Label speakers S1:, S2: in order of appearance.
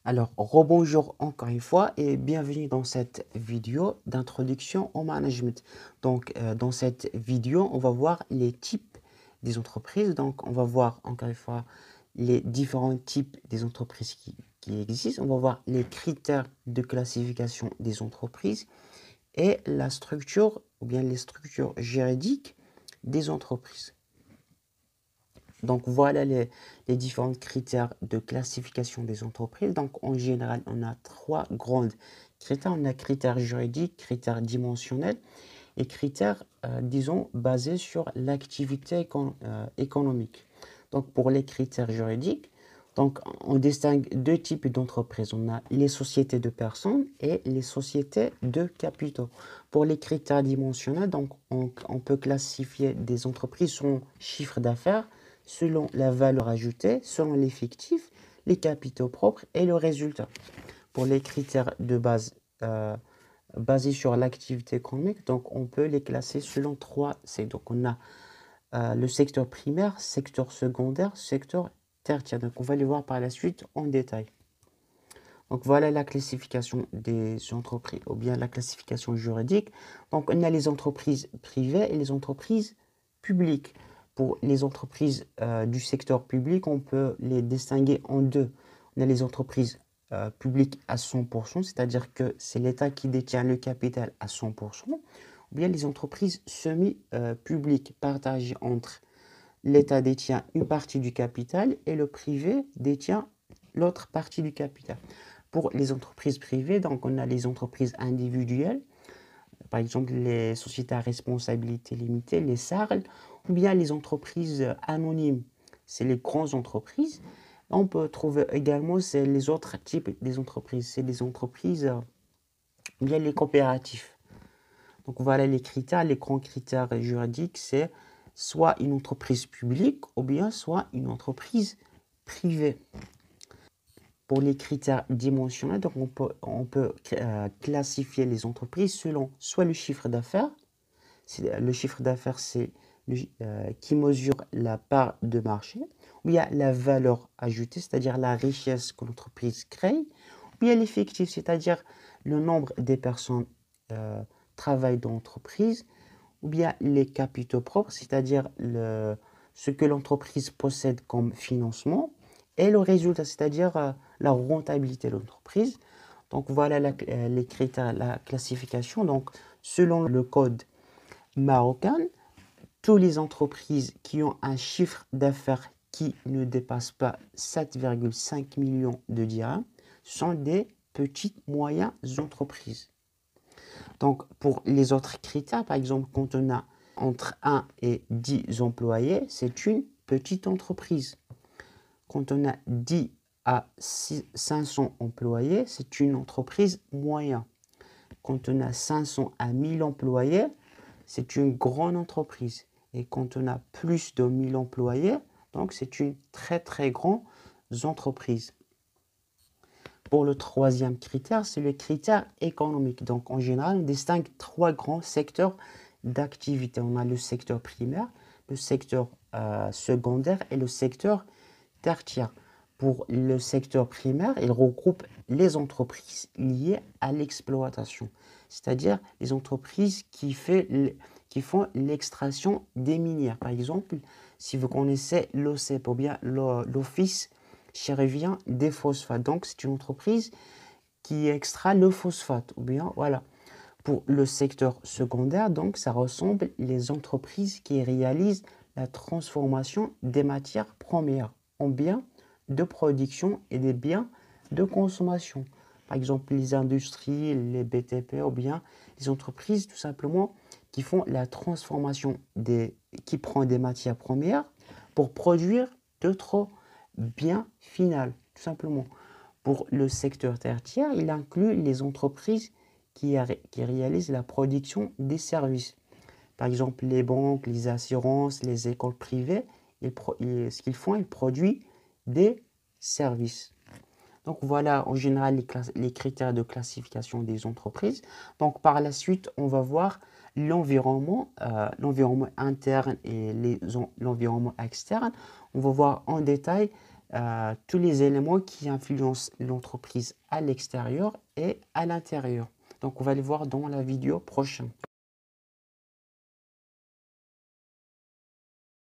S1: Alors, rebonjour encore une fois et bienvenue dans cette vidéo d'introduction au management. Donc, dans cette vidéo, on va voir les types des entreprises. Donc, on va voir encore une fois les différents types des entreprises qui existent. On va voir les critères de classification des entreprises et la structure ou bien les structures juridiques des entreprises. Donc voilà les différents critères de classification des entreprises. Donc en général, on a trois grands critères. On a critères juridiques, critères dimensionnels et critères, disons, basés sur l'activité économique. Donc pour les critères juridiques, donc on distingue deux types d'entreprises. On a les sociétés de personnes et les sociétés de capitaux. Pour les critères dimensionnels, donc on peut classifier des entreprises selon chiffre d'affaires, selon la valeur ajoutée, selon l'effectif, les capitaux propres et le résultat. Pour les critères de base basés sur l'activité économique, donc on peut les classer selon trois secteurs. Donc on a le secteur primaire, secteur secondaire, secteur tertiaire. Donc on va les voir par la suite en détail. Donc voilà la classification des entreprises, ou bien la classification juridique. Donc on a les entreprises privées et les entreprises publiques. Pour les entreprises du secteur public, on peut les distinguer en deux. On a les entreprises publiques à 100%, c'est-à-dire que c'est l'État qui détient le capital à 100%, ou bien les entreprises semi-publiques partagées entre l'État détient une partie du capital et le privé détient l'autre partie du capital. Pour les entreprises privées, donc on a les entreprises individuelles, par exemple les sociétés à responsabilité limitée, les SARL, ou bien les entreprises anonymes, c'est les grandes entreprises. On peut trouver également les autres types des entreprises, c'est les entreprises, ou bien les coopératifs. Donc voilà les critères, les grands critères juridiques, c'est soit une entreprise publique ou bien soit une entreprise privée. Pour les critères dimensionnels, donc on peut classifier les entreprises selon soit le chiffre d'affaires. Le chiffre d'affaires, c'est qui mesure la part de marché, ou bien la valeur ajoutée, c'est-à-dire la richesse que l'entreprise crée, ou bien l'effectif, c'est-à-dire le nombre des personnes travaillent dans l'entreprise, ou bien les capitaux propres, c'est-à-dire ce que l'entreprise possède comme financement, et le résultat, c'est-à-dire la rentabilité de l'entreprise. Donc voilà les critères, la classification. Donc selon le code marocain, toutes les entreprises qui ont un chiffre d'affaires qui ne dépasse pas 7,5 millions de dirhams sont des petites moyennes entreprises. Donc pour les autres critères, par exemple, quand on a entre 1 et 10 employés, c'est une petite entreprise. Quand on a 10 à 500 employés, c'est une entreprise moyenne. Quand on a 500 à 1000 employés, c'est une grande entreprise. Et quand on a plus de 1000 employés, donc c'est une très très grande entreprise. Pour le troisième critère, c'est le critère économique. Donc en général, on distingue trois grands secteurs d'activité. On a le secteur primaire, le secteur secondaire et le secteur tertiaire. Pour le secteur primaire, il regroupe les entreprises liées à l'exploitation, c'est-à-dire les entreprises qui font l'extraction des minières. Par exemple, si vous connaissez l'OCEP ou bien l'Office chérifien des phosphates, donc c'est une entreprise qui extrait le phosphate, ou bien voilà. Pour le secteur secondaire, donc ça ressemble les entreprises qui réalisent la transformation des matières premières en biens de production et des biens de consommation. Par exemple, les industries, les BTP ou bien les entreprises tout simplement qui font la transformation qui prend des matières premières pour produire d'autres biens finaux, tout simplement. Pour le secteur tertiaire, il inclut les entreprises qui réalisent la production des services. Par exemple, les banques, les assurances, les écoles privées, ce qu'ils font, ils produisent des services. Donc voilà en général les critères de classification des entreprises. Donc par la suite, on va voir l'environnement interne et l'environnement externe. On va voir en détail tous les éléments qui influencent l'entreprise à l'extérieur et à l'intérieur. Donc, on va les voir dans la vidéo prochaine.